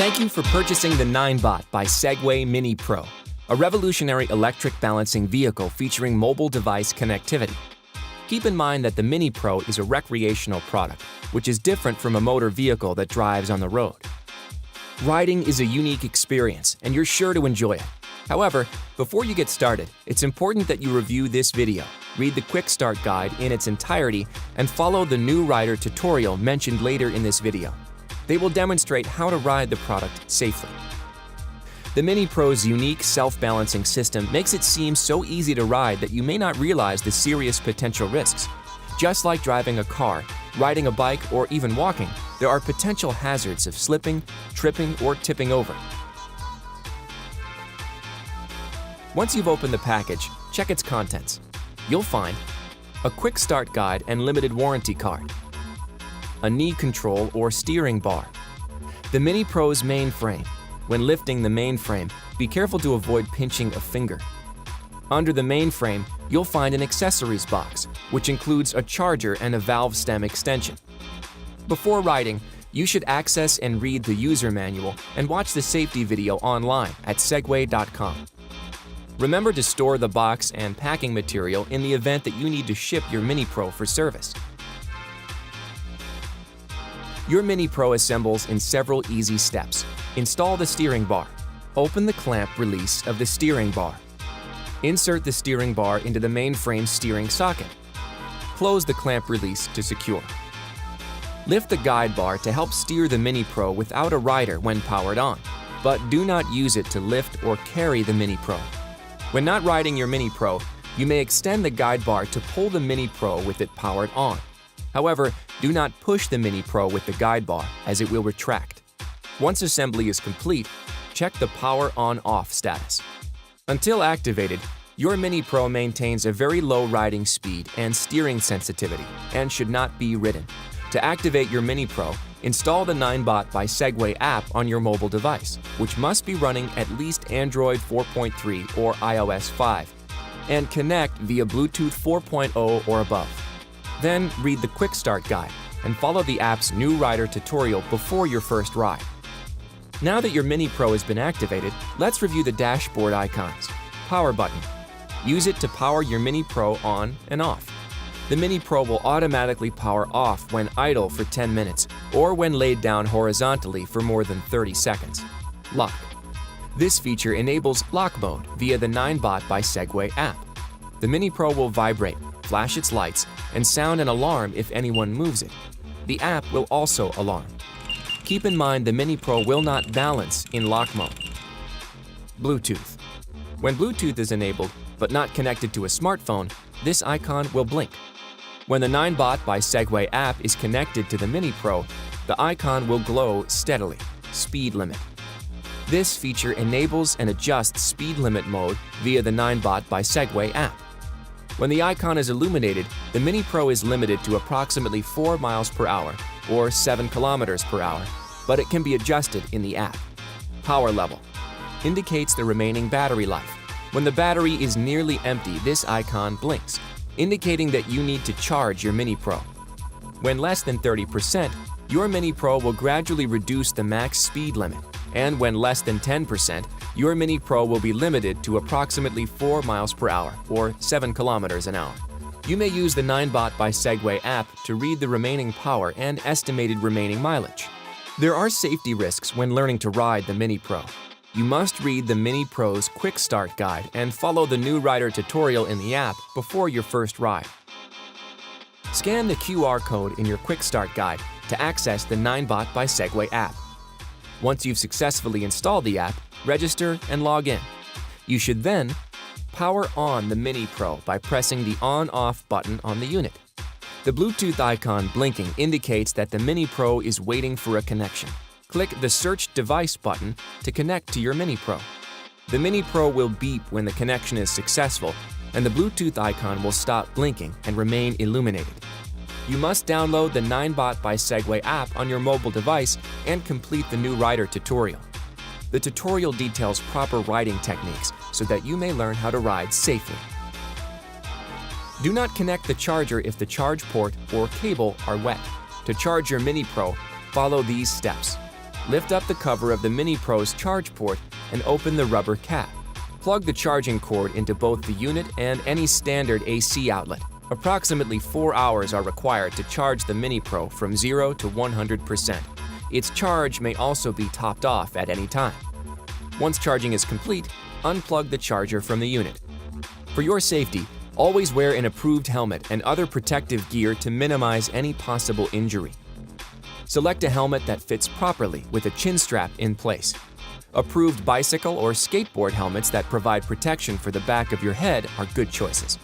Thank you for purchasing the Ninebot by Segway miniPRO, a revolutionary electric balancing vehicle featuring mobile device connectivity. Keep in mind that the miniPRO is a recreational product, which is different from a motor vehicle that drives on the road. Riding is a unique experience, and you're sure to enjoy it. However, before you get started, it's important that you review this video, read the Quick Start Guide in its entirety, and follow the new rider tutorial mentioned later in this video. They will demonstrate how to ride the product safely. The miniPRO's unique self-balancing system makes it seem so easy to ride that you may not realize the serious potential risks. Just like driving a car, riding a bike, or even walking, there are potential hazards of slipping, tripping, or tipping over. Once you've opened the package, check its contents. You'll find a quick start guide and limited warranty card, a knee control or steering bar, the miniPRO's mainframe. When lifting the mainframe, be careful to avoid pinching a finger. Under the mainframe, you'll find an accessories box, which includes a charger and a valve stem extension. Before riding, you should access and read the user manual and watch the safety video online at segway.com. Remember to store the box and packing material in the event that you need to ship your miniPRO for service. Your miniPRO assembles in several easy steps. Install the steering bar. Open the clamp release of the steering bar. Insert the steering bar into the mainframe steering socket. Close the clamp release to secure. Lift the guide bar to help steer the miniPRO without a rider when powered on, but do not use it to lift or carry the miniPRO. When not riding your miniPRO, you may extend the guide bar to pull the miniPRO with it powered on. However, do not push the miniPRO with the guide bar, as it will retract. Once assembly is complete, check the power on-off status. Until activated, your miniPRO maintains a very low riding speed and steering sensitivity and should not be ridden. To activate your miniPRO, install the Ninebot by Segway app on your mobile device, which must be running at least Android 4.3 or iOS 5, and connect via Bluetooth 4.0 or above. Then read the Quick Start Guide and follow the app's new rider tutorial before your first ride. Now that your miniPRO has been activated, let's review the dashboard icons. Power button. Use it to power your miniPRO on and off. The miniPRO will automatically power off when idle for 10 minutes or when laid down horizontally for more than 30 seconds. Lock. This feature enables lock mode via the Ninebot by Segway app. The miniPRO will vibrate, flash its lights, and sound an alarm if anyone moves it. The app will also alarm. Keep in mind the miniPRO will not balance in lock mode. Bluetooth. When Bluetooth is enabled but not connected to a smartphone, this icon will blink. When the Ninebot by Segway app is connected to the miniPRO, the icon will glow steadily. Speed limit. This feature enables and adjusts speed limit mode via the Ninebot by Segway app. When the icon is illuminated, the miniPRO is limited to approximately 4 miles per hour or 7 kilometers per hour, but it can be adjusted in the app. Power level indicates the remaining battery life. When the battery is nearly empty, this icon blinks, indicating that you need to charge your miniPRO. When less than 30%, your miniPRO will gradually reduce the max speed limit, and when less than 10%, your miniPRO will be limited to approximately 4 miles per hour or 7 kilometers an hour. You may use the Ninebot by Segway app to read the remaining power and estimated remaining mileage. There are safety risks when learning to ride the miniPRO. You must read the miniPRO's Quick Start Guide and follow the new rider tutorial in the app before your first ride. Scan the QR code in your Quick Start Guide to access the Ninebot by Segway app. Once you've successfully installed the app, register and log in. You should then power on the miniPRO by pressing the on-off button on the unit. The Bluetooth icon blinking indicates that the miniPRO is waiting for a connection. Click the Search Device button to connect to your miniPRO. The miniPRO will beep when the connection is successful, and the Bluetooth icon will stop blinking and remain illuminated. You must download the Ninebot by Segway app on your mobile device and complete the new rider tutorial. The tutorial details proper riding techniques so that you may learn how to ride safely. Do not connect the charger if the charge port or cable are wet. To charge your miniPRO, follow these steps. lift up the cover of the miniPRO's charge port and open the rubber cap. Plug the charging cord into both the unit and any standard AC outlet. Approximately 4 hours are required to charge the miniPRO from 0 to 100%. Its charge may also be topped off at any time. Once charging is complete, unplug the charger from the unit. For your safety, always wear an approved helmet and other protective gear to minimize any possible injury. Select a helmet that fits properly with a chin strap in place. Approved bicycle or skateboard helmets that provide protection for the back of your head are good choices.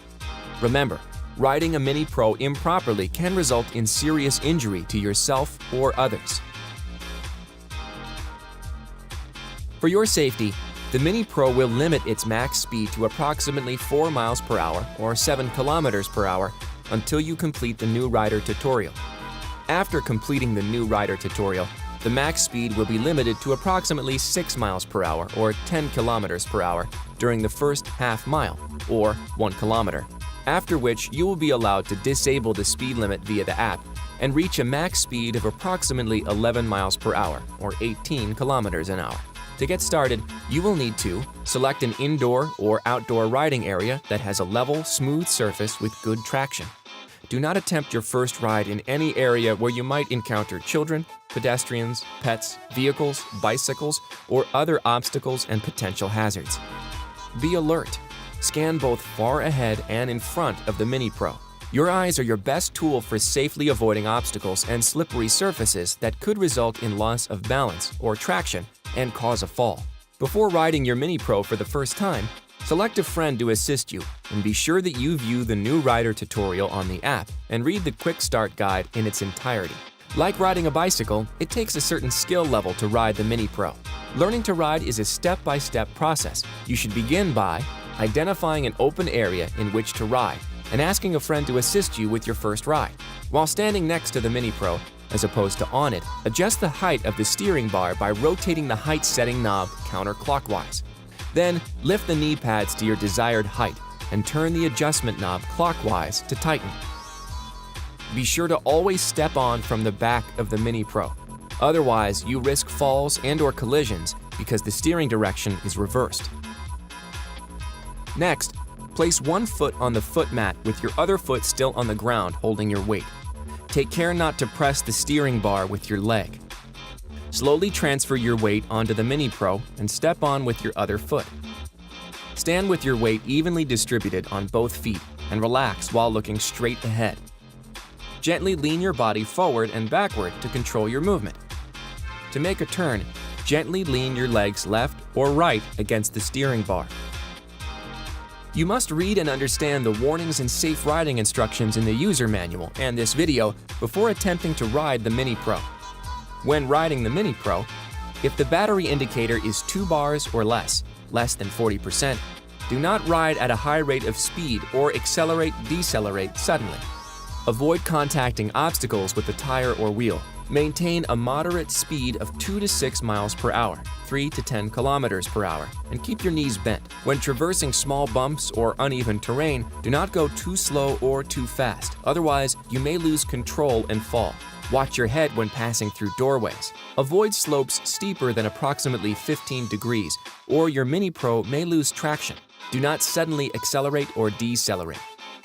Remember, riding a miniPRO improperly can result in serious injury to yourself or others. For your safety, the miniPRO will limit its max speed to approximately 4 miles per hour or 7 kilometers per hour until you complete the new rider tutorial. After completing the new rider tutorial, the max speed will be limited to approximately 6 miles per hour or 10 kilometers per hour during the first half mile or 1 kilometer, after which you will be allowed to disable the speed limit via the app and reach a max speed of approximately 11 miles per hour or 18 kilometers an hour. To get started, you will need to select an indoor or outdoor riding area that has a level, smooth surface with good traction. Do not attempt your first ride in any area where you might encounter children, pedestrians, pets, vehicles, bicycles, or other obstacles and potential hazards. Be alert. Scan both far ahead and in front of the miniPRO. Your eyes are your best tool for safely avoiding obstacles and slippery surfaces that could result in loss of balance or traction and cause a fall. Before riding your miniPRO for the first time, select a friend to assist you and be sure that you view the new rider tutorial on the app and read the quick start guide in its entirety. Like riding a bicycle, it takes a certain skill level to ride the miniPRO. Learning to ride is a step-by-step process. You should begin by identifying an open area in which to ride and asking a friend to assist you with your first ride. While standing next to the miniPRO, as opposed to on it, adjust the height of the steering bar by rotating the height setting knob counterclockwise. Then, lift the knee pads to your desired height and turn the adjustment knob clockwise to tighten. Be sure to always step on from the back of the miniPRO. Otherwise, you risk falls and/or collisions because the steering direction is reversed. Next, place one foot on the foot mat with your other foot still on the ground holding your weight. Take care not to press the steering bar with your leg. Slowly transfer your weight onto the miniPRO and step on with your other foot. Stand with your weight evenly distributed on both feet and relax while looking straight ahead. Gently lean your body forward and backward to control your movement. To make a turn, gently lean your legs left or right against the steering bar. You must read and understand the warnings and safe riding instructions in the user manual and this video before attempting to ride the miniPRO. When riding the miniPRO, if the battery indicator is 2 bars or less than 40%, do not ride at a high rate of speed or decelerate suddenly. Avoid contacting obstacles with the tire or wheel. Maintain a moderate speed of 2 to 6 miles per hour, 3 to 10 kilometers per hour, and keep your knees bent. When traversing small bumps or uneven terrain, do not go too slow or too fast, otherwise you may lose control and fall. Watch your head when passing through doorways. Avoid slopes steeper than approximately 15 degrees, or your miniPRO may lose traction. Do not suddenly accelerate or decelerate.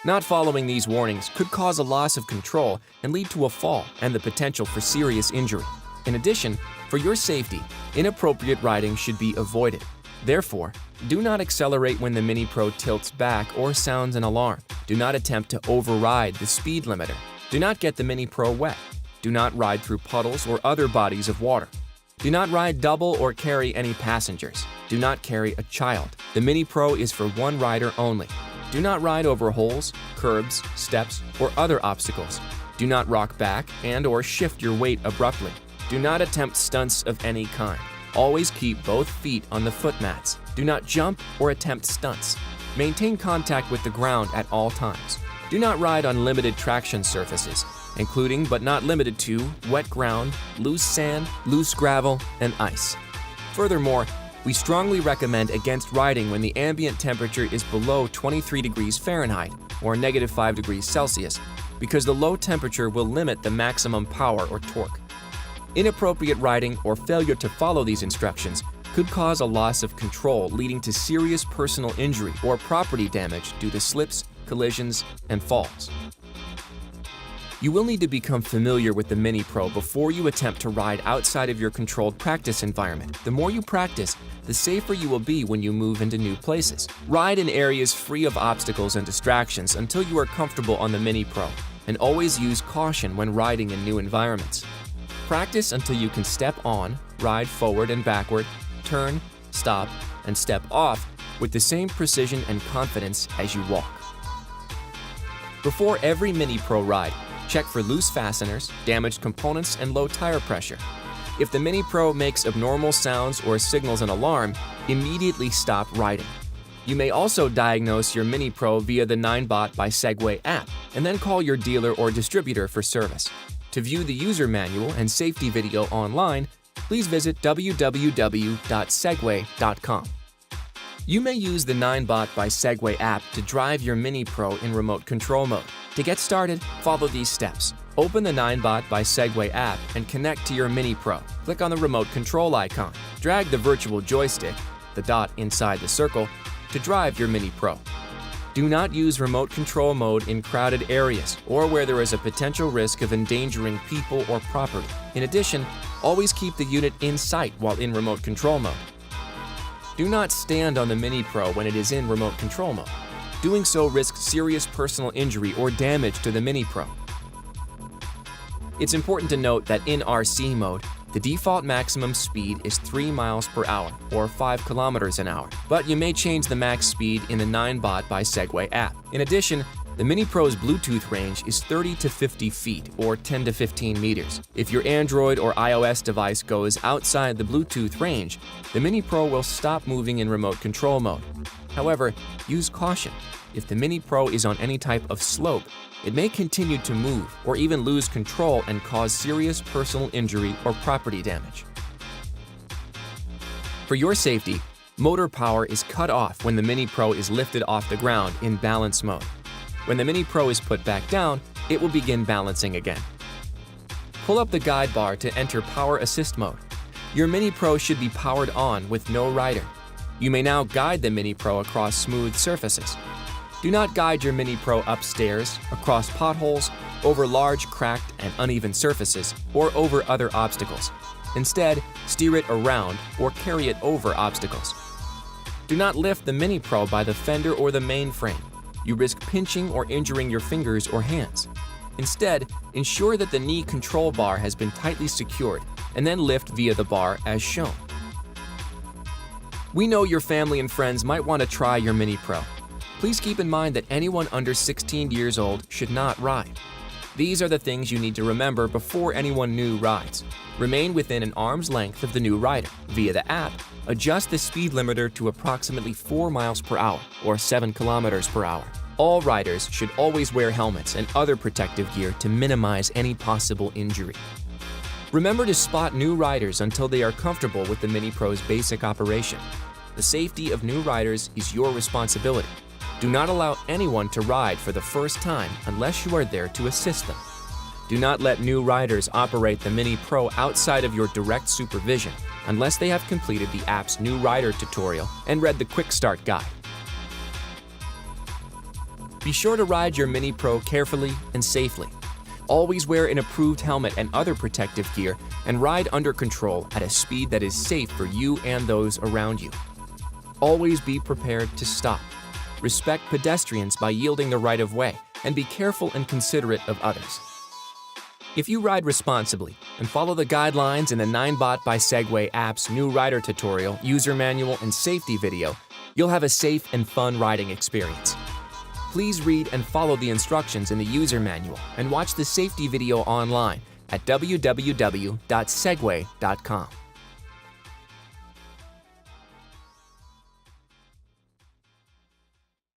Not following these warnings could cause a loss of control and lead to a fall and the potential for serious injury. In addition, for your safety, inappropriate riding should be avoided. Therefore, do not accelerate when the miniPRO tilts back or sounds an alarm. Do not attempt to override the speed limiter. Do not get the miniPRO wet. Do not ride through puddles or other bodies of water. Do not ride double or carry any passengers. Do not carry a child. The miniPRO is for one rider only. Do not ride over holes, curbs, steps, or other obstacles. Do not rock back and/or shift your weight abruptly. Do not attempt stunts of any kind. Always keep both feet on the foot mats. Do not jump or attempt stunts. Maintain contact with the ground at all times. Do not ride on limited traction surfaces, including but not limited to wet ground, loose sand, loose gravel, and ice. Furthermore, we strongly recommend against riding when the ambient temperature is below 23 degrees Fahrenheit or -5 degrees Celsius, because the low temperature will limit the maximum power or torque. Inappropriate riding or failure to follow these instructions could cause a loss of control, leading to serious personal injury or property damage due to slips, collisions, and falls. You will need to become familiar with the miniPRO before you attempt to ride outside of your controlled practice environment. The more you practice, the safer you will be when you move into new places. Ride in areas free of obstacles and distractions until you are comfortable on the miniPRO, and always use caution when riding in new environments. Practice until you can step on, ride forward and backward, turn, stop, and step off with the same precision and confidence as you walk. Before every miniPRO ride, check for loose fasteners, damaged components, and low tire pressure. If the miniPRO makes abnormal sounds or signals an alarm, immediately stop riding. You may also diagnose your miniPRO via the Ninebot by Segway app, and then call your dealer or distributor for service. To view the user manual and safety video online, please visit www.segway.com. You may use the Ninebot by Segway app to drive your miniPRO in remote control mode. To get started, follow these steps. Open the Ninebot by Segway app and connect to your miniPRO. Click on the remote control icon. Drag the virtual joystick, the dot inside the circle, to drive your miniPRO. Do not use remote control mode in crowded areas or where there is a potential risk of endangering people or property. In addition, always keep the unit in sight while in remote control mode. Do not stand on the miniPRO when it is in remote control mode. Doing so risks serious personal injury or damage to the miniPRO. It's important to note that in RC mode, the default maximum speed is 3 miles per hour or 5 kilometers an hour, but you may change the max speed in the Ninebot by Segway app. In addition, the miniPRO's Bluetooth range is 30 to 50 feet or 10 to 15 meters. If your Android or iOS device goes outside the Bluetooth range, the miniPRO will stop moving in remote control mode. However, use caution. If the miniPRO is on any type of slope, it may continue to move or even lose control and cause serious personal injury or property damage. For your safety, motor power is cut off when the miniPRO is lifted off the ground in balance mode. When the miniPRO is put back down, it will begin balancing again. Pull up the guide bar to enter power assist mode. Your miniPRO should be powered on with no rider. You may now guide the miniPRO across smooth surfaces. Do not guide your miniPRO upstairs, across potholes, over large cracked and uneven surfaces, or over other obstacles. Instead, steer it around or carry it over obstacles. Do not lift the miniPRO by the fender or the mainframe. You risk pinching or injuring your fingers or hands. Instead, ensure that the knee control bar has been tightly secured and then lift via the bar as shown. We know your family and friends might want to try your miniPRO. Please keep in mind that anyone under 16 years old should not ride. These are the things you need to remember before anyone new rides. Remain within an arm's length of the new rider. Via the app, adjust the speed limiter to approximately 4 miles per hour or 7 kilometers per hour. All riders should always wear helmets and other protective gear to minimize any possible injury. Remember to spot new riders until they are comfortable with the miniPRO's basic operation. The safety of new riders is your responsibility. Do not allow anyone to ride for the first time unless you are there to assist them. Do not let new riders operate the miniPRO outside of your direct supervision unless they have completed the app's new rider tutorial and read the Quick Start Guide. Be sure to ride your miniPRO carefully and safely. Always wear an approved helmet and other protective gear and ride under control at a speed that is safe for you and those around you. Always be prepared to stop. Respect pedestrians by yielding the right of way, and be careful and considerate of others. If you ride responsibly and follow the guidelines in the Ninebot by Segway app's new rider tutorial, user manual, and safety video, you'll have a safe and fun riding experience. Please read and follow the instructions in the user manual and watch the safety video online at www.segway.com.